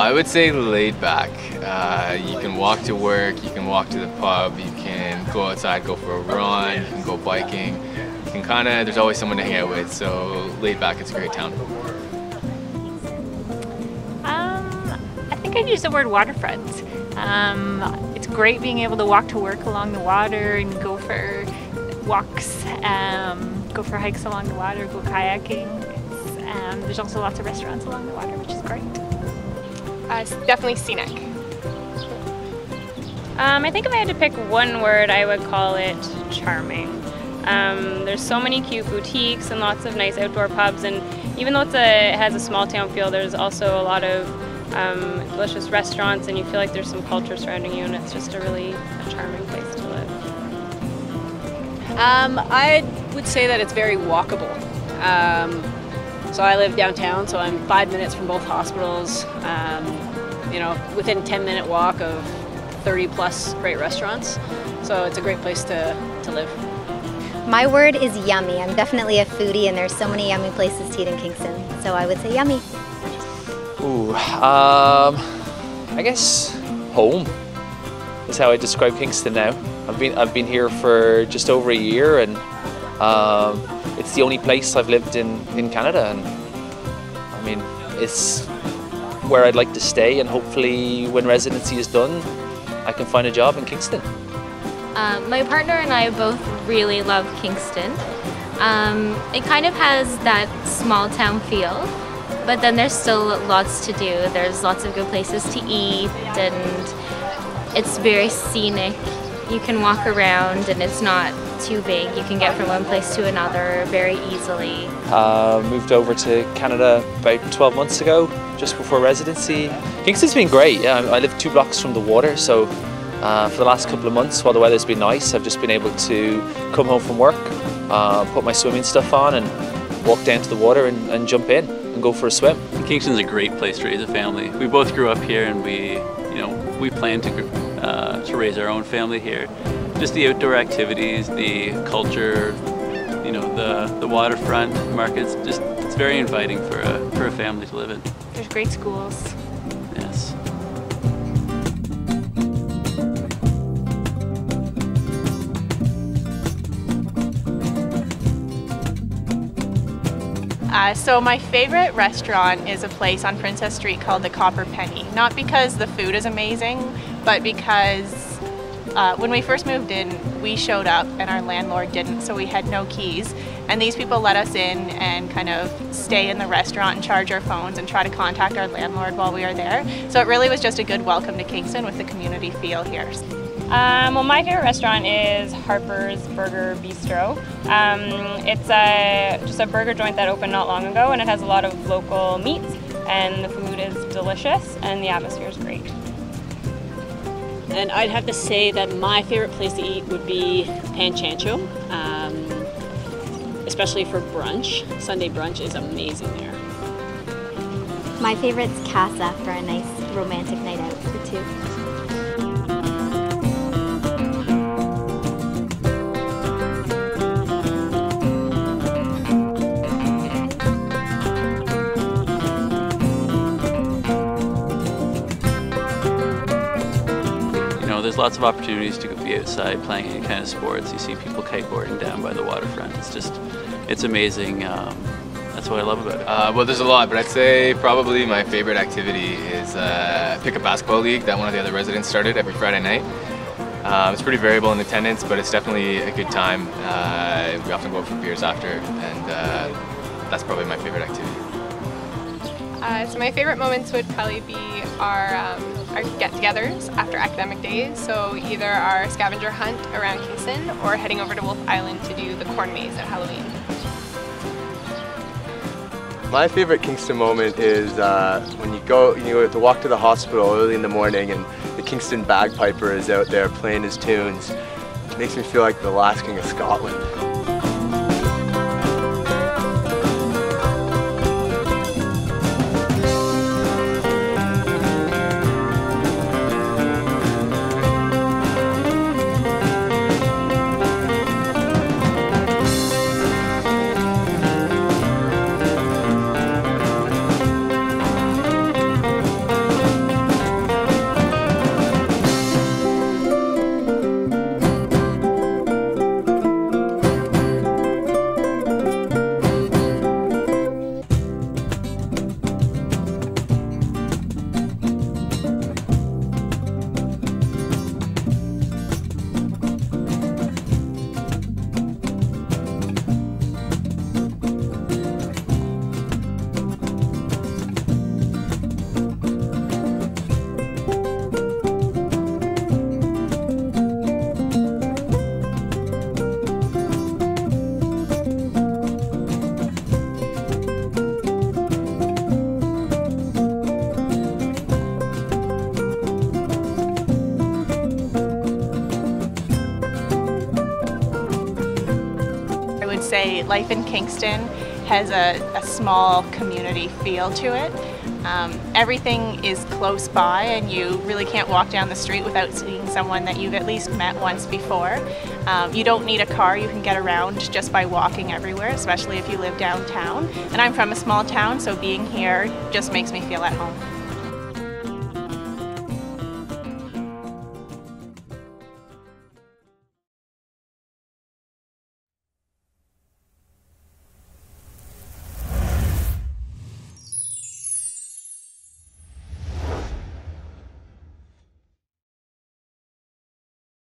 I would say laid back. You can walk to work, you can walk to the pub, you can go outside, go for a run, you can go biking. You can there's always someone to hang out with, so laid back, it's a great town. I think I'd use the word waterfront. It's great being able to walk to work along the water and go for walks, go for hikes along the water, go kayaking. There's also lots of restaurants along the water, which is great. It's definitely scenic. I think if I had to pick one word, I would call it charming. There's so many cute boutiques and lots of nice outdoor pubs, and even though it has a small town feel, there's also a lot of delicious restaurants, and you feel like there's some culture surrounding you, and it's just a really charming place to live. I would say that it's very walkable. So I live downtown, so I'm 5 minutes from both hospitals, within 10-minute walk of 30 plus great restaurants. So it's a great place to live. My word is yummy. I'm definitely a foodie, and there's so many yummy places to eat in Kingston, so I would say yummy. Ooh, I guess home is how I describe Kingston now. I've been here for just over a year, and it's the only place I've lived in Canada, and I mean, it's where I'd like to stay, and hopefully when residency is done, I can find a job in Kingston. My partner and I both really love Kingston. It kind of has that small town feel, but then there's still lots to do. There's lots of good places to eat, and it's very scenic. You can walk around and it's not too big. You can get from one place to another very easily. Moved over to Canada about 12 months ago, just before residency. Kingston's been great. Yeah, I live 2 blocks from the water, so for the last couple of months, while the weather's been nice, I've just been able to come home from work, put my swimming stuff on, and walk down to the water and jump in and go for a swim. Kingston's a great place to raise a family. We both grew up here, and we plan to raise our own family here. Just the outdoor activities, the culture, the waterfront markets. It's very inviting for a family to live in. There's great schools. Yes. So my favorite restaurant is a place on Princess Street called the Copper Penny. Not because the food is amazing, but because when we first moved in, we showed up and our landlord didn't, so we had no keys. And these people let us in and kind of stay in the restaurant and charge our phones and try to contact our landlord while we were there. So it really was just a good welcome to Kingston with the community feel here. Well, my favorite restaurant is Harper's Burger Bistro. It's just a burger joint that opened not long ago, and it has a lot of local meats, and the food is delicious, and the atmosphere is great. And I'd have to say that my favorite place to eat would be Pan Chancho, especially for brunch. Sunday brunch is amazing there. My favorite's Casa for a nice romantic night out for 2. There's lots of opportunities to be outside playing any kind of sports. You see people kiteboarding down by the waterfront. It's amazing. That's what I love about it. Well, there's a lot, but I'd say probably my favorite activity is pickup basketball league that one of the other residents started every Friday night. It's pretty variable in attendance, but it's definitely a good time. We often go out for beers after, and that's probably my favorite activity. So my favorite moments would probably be our get-togethers after academic days. So either our scavenger hunt around Kingston or heading over to Wolf Island to do the corn maze at Halloween. My favorite Kingston moment is when you have to walk to the hospital early in the morning and the Kingston bagpiper is out there playing his tunes. It makes me feel like the last king of Scotland. say life in Kingston has a small community feel to it. Everything is close by and you really can't walk down the street without seeing someone that you've at least met once before. You don't need a car, you can get around just by walking everywhere, especially if you live downtown. And I'm from a small town, so being here just makes me feel at home.